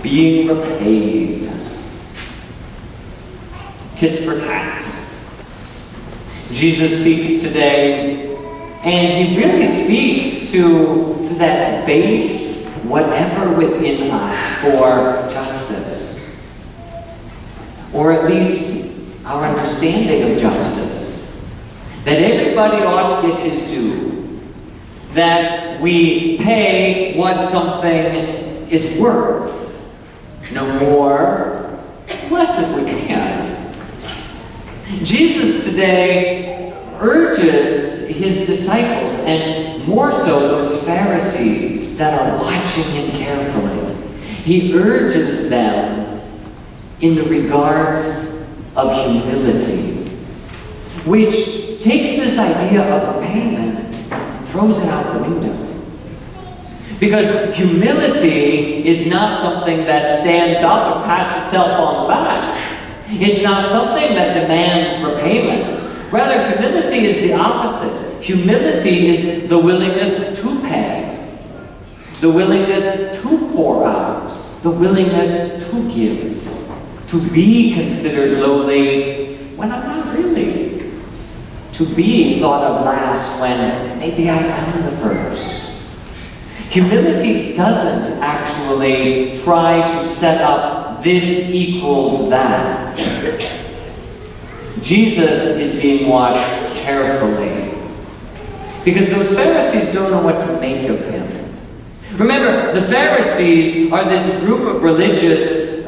being repaid. Tit for tat. Jesus speaks today, and he really speaks to that base whatever within us for justice, or at least our understanding of justice, that everybody ought to get his due, that we pay what something is worth, no more, less if we can. Jesus today urges his disciples, and more so those Pharisees that are watching him carefully. He urges them in the regards of humility, which takes this idea of repayment and throws it out the window. Because humility is not something that stands up and pats itself on the back. It's not something that demands repayment. Rather, humility is the opposite. Humility is the willingness to pay, the willingness to pour out, the willingness to give, to be considered lowly when I'm not really, to be thought of last when maybe I am the first. Humility doesn't actually try to set up this equals that. Jesus is being watched carefully because those Pharisees don't know what to make of him. Remember, the Pharisees are this group of religious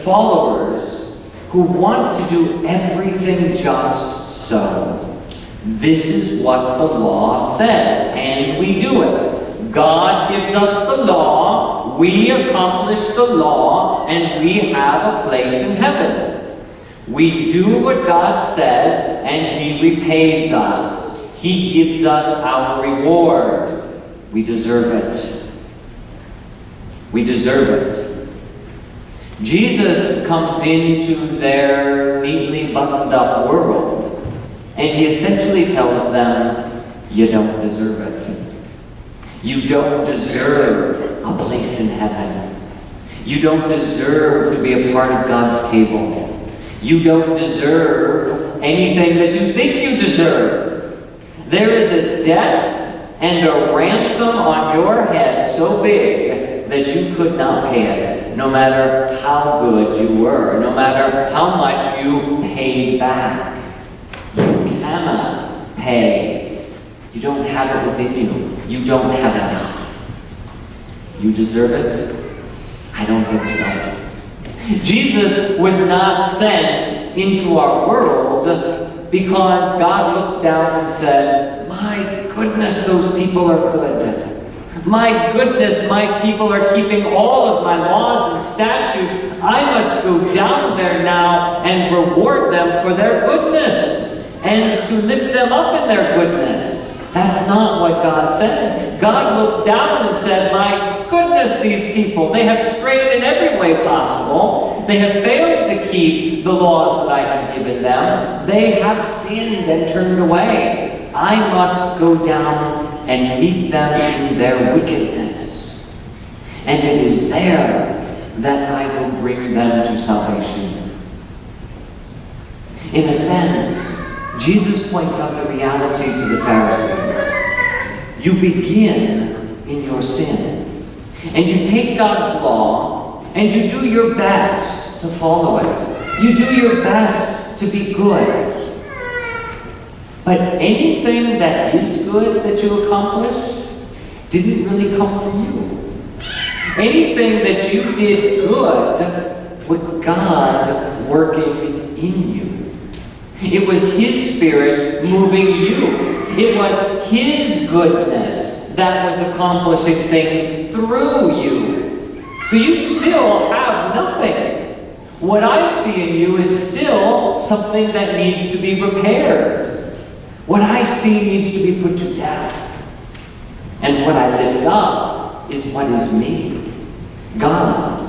followers who want to do everything just so. This is what the law says, and we do it. God gives us the law, we accomplish the law, and we have a place in heaven. We do what God says, and he repays us. He gives us our reward. We deserve it. We deserve it. Jesus comes into their neatly buttoned up world, and he essentially tells them, you don't deserve it. You don't deserve a place in heaven. You don't deserve to be a part of God's table. You don't deserve anything that you think you deserve. There is a debt and a ransom on your head so big that you could not pay it, no matter how good you were, no matter how much you paid back. You cannot pay. You don't have it within you. You don't have enough. You deserve it? I don't think so. Jesus was not sent into our world because God looked down and said, my goodness, those people are good. My goodness, my people are keeping all of my laws and statutes. I must go down there now and reward them for their goodness and to lift them up in their goodness. That's not what God said. God looked down and said, my goodness, these people, they have strayed in every way possible. They have failed to keep the laws that I have given them. They have sinned and turned away. I must go down and meet them in their wickedness. And it is there that I will bring them to salvation. In a sense, Jesus points out the reality to the Pharisees. You begin in your sin, and you take God's law, and you do your best to follow it. You do your best to be good. But anything that is good that you accomplish didn't really come from you. Anything that you did good was God working in you. It was his Spirit moving you. It was his goodness that was accomplishing things through you. So you still have nothing. What I see in you is still something that needs to be repaired. What I see needs to be put to death. And what I lift up is what is me, God.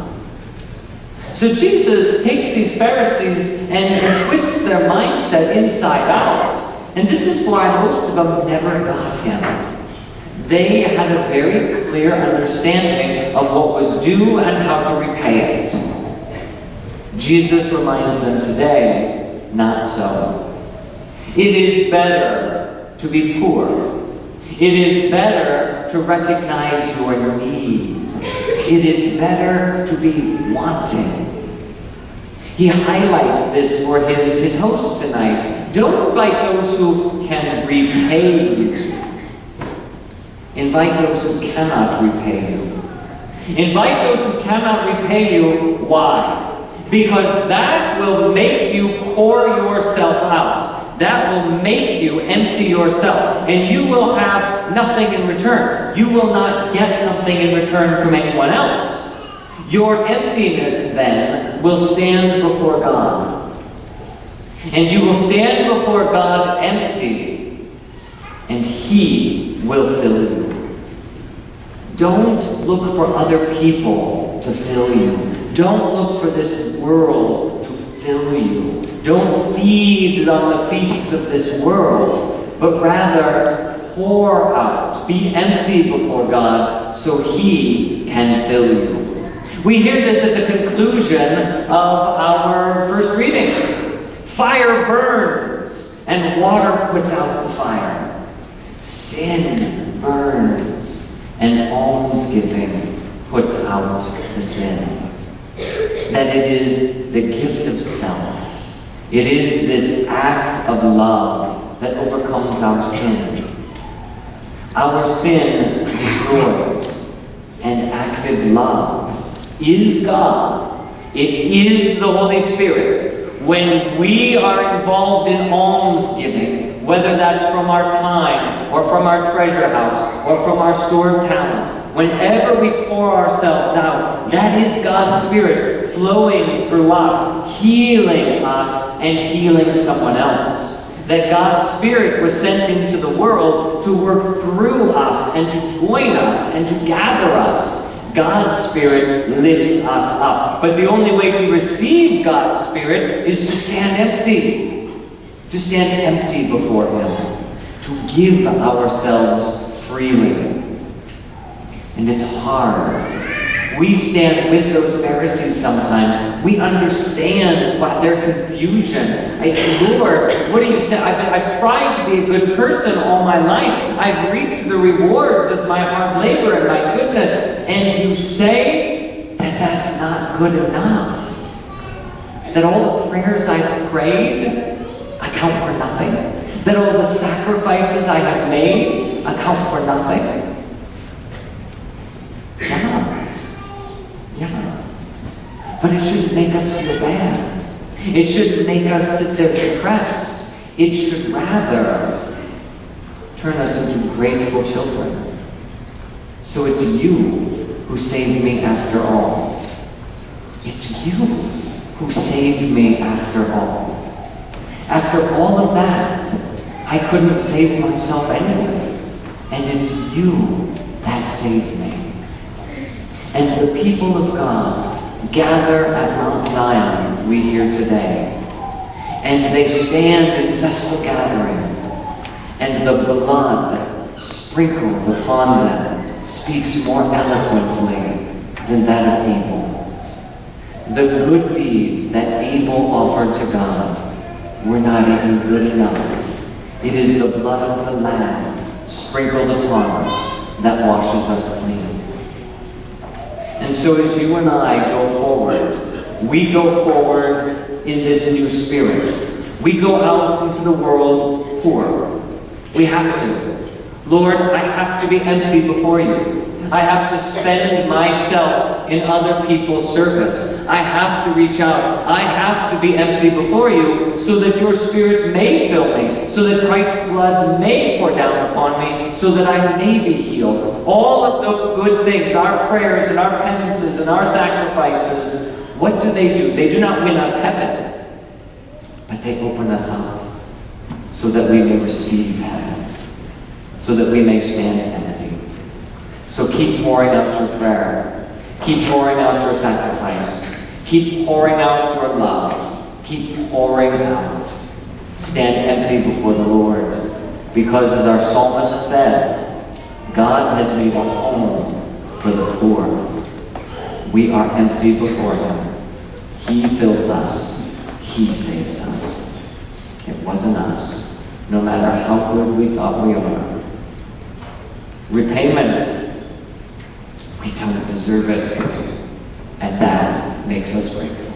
So Jesus takes these Pharisees and twists their mindset inside out. And this is why most of them never got him. They had a very clear understanding of what was due and how to repay it. Jesus reminds them today, not so. It is better to be poor. It is better to recognize your need. It is better to be wanting. He highlights this for his host tonight. Don't invite those who can repay you. Invite those who cannot repay you. Invite those who cannot repay you. Why? Because that will make you pour yourself out. That will make you empty yourself. And you will have nothing in return. You will not get something in return from anyone else. Your emptiness, then, will stand before God. And you will stand before God empty, and He will fill you. Don't look for other people to fill you. Don't look for this world to fill you. Don't feed on the feasts of this world, but rather pour out. Be empty before God so He can fill you. We hear this at the conclusion of our first reading. Fire burns and water puts out the fire. Sin burns and almsgiving puts out the sin. That it is the gift of self. It is this act of love that overcomes our sin. Our sin destroys, and active love is God. It is the Holy Spirit. When we are involved in almsgiving, whether that's from our time, or from our treasure house, or from our store of talent, whenever we pour ourselves out, that is God's Spirit flowing through us, healing us, and healing someone else. That God's Spirit was sent into the world to work through us, and to join us, and to gather us. God's Spirit lifts us up. But the only way to receive God's Spirit is to stand empty. To stand empty before Him. To give ourselves freely. And it's hard. We stand with those Pharisees sometimes. We understand their confusion. Lord, what do you say? I've tried to be a good person all my life. I've reaped the rewards of my hard labor and my goodness. And you say that that's not good enough. That all the prayers I've prayed account for nothing. That all the sacrifices I have made account for nothing. Yeah. But it shouldn't make us feel bad. It shouldn't make us sit there depressed. It should rather turn us into grateful children. So it's you who saved me after all. It's you who saved me after all. After all of that, I couldn't save myself anyway. And it's you that saved me. And the people of God gather at Mount Zion, we hear today. And they stand in festal gathering. And the blood sprinkled upon them speaks more eloquently than that of Abel. The good deeds that Abel offered to God were not even good enough. It is the blood of the Lamb sprinkled upon us that washes us clean. And so as you and I go forward, we go forward in this new spirit. We go out into the world poor. We have to. Lord, I have to be empty before you. I have to spend myself in other people's service. I have to reach out. I have to be empty before you so that your Spirit may fill me, so that Christ's blood may pour down upon me, so that I may be healed. All of those good things, our prayers and our penances and our sacrifices, what do? They do not win us heaven, but they open us up so that we may receive heaven, so that we may stand empty. So keep pouring out your prayer. Keep pouring out your sacrifice. Keep pouring out your love. Keep pouring out. Stand empty before the Lord. Because as our psalmist said, God has made a home for the poor. We are empty before him. He fills us. He saves us. It wasn't us, no matter how good we thought we are. Repayment. We don't deserve it. And that makes us grateful.